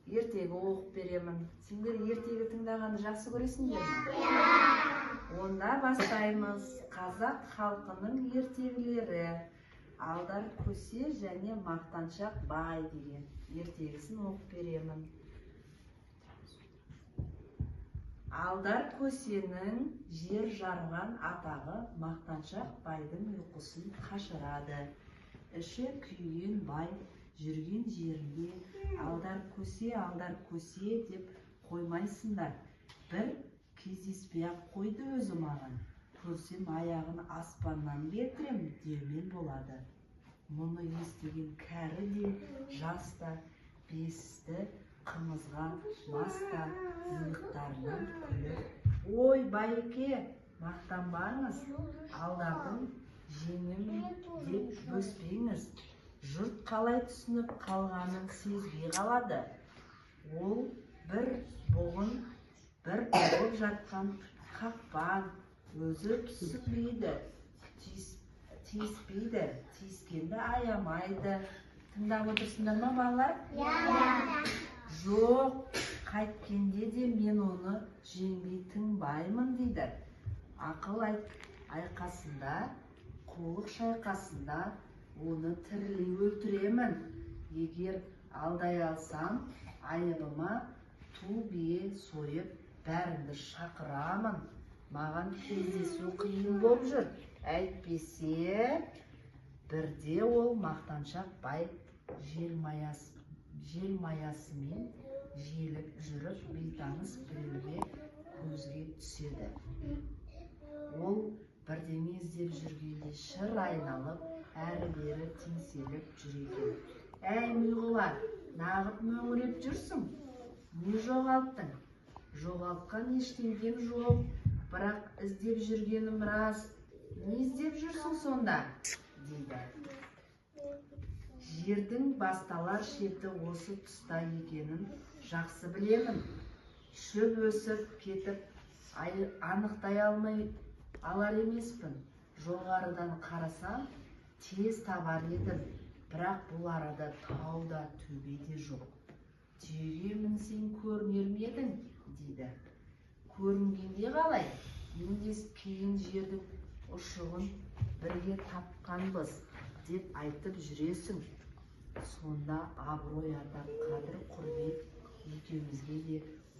ертегі оқып беремін. Сендер ертегі тыңдағанды жақсы көресіңдер ме? Онда бастаймыз. Қазақ халқының ертегілері. Алдар көсе және мақтаншақ бай деген ертегісін оқып беремін. Алдар көсенің жер жарған атағы мақтаншақ байдың ұйқысын қашырады. Іші күйген бай жүрген жерінде алдар көсе деп қоймайсыңдар. Бір кездеспей-ақ қойды өзі маған. Көрсем аяғын аспаннан келтірем деумен болады. Мұны естіген кәрі де, жас та, бесісті қымызға маста иықтарынан күліп, ой байеке, мақтанбаңыз, алдардың жеңім деп бөспеңіз. Жұрт қалай түсініп қалғанын сезбей қалады. Ол бір бұғын, бір болып жатқан қақпан, өзі түсінбейді, тиіспейді, тиіскенді аямайды. Тыңдап отырсыңдар ма, балалар? Жоқ, қайткенде де мен оны жеңбей тыңбаймын дейді. Ақыл айқасында, қулық шайқасында оны тірілей өлтіремін. Егер алдай алсам, айыбыма ту бие сойып, бәріңді шақырамын. Маған кездесу қиын болып жүр. Әйтпесе, бірде ол мақтаншақ бай желмаясымен желіп жүріп, бейтаныс біреуге көзге түседі. Ол бірдеңе іздеп жүргенде шыр айналып, әрі-бері теңселіп жүр екен. Әй мүйғылар, нағып мөңіреп жүрсің? Не жоғалттың? Жоғалтқан ештеңем жоқ, бірақ іздеп жүргенім рас. Не іздеп жүрсің сонда? дейді. Жердің басталар шеті осы тұста екенін жақсы білемін. Шөп өсіп кетіп, анықтай алмай алар емеспін. Жоғарыдан қарасам, тез табар едім, бірақ бұл арада тау да төбе де жоқ. Түйеге мінсең көрінер ме едің? дейді. Көрінгенде қалай? Ендес кейін жердің ұшығын бірге тапқанбыз деп айтып жүресің. Сонда абырой атақ, қадір құрмет екеумізге де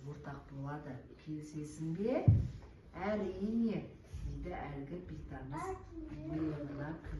ортақ болады. Келісесің бе? Әрине, дейді әлгі бейтаныс миығына күліп.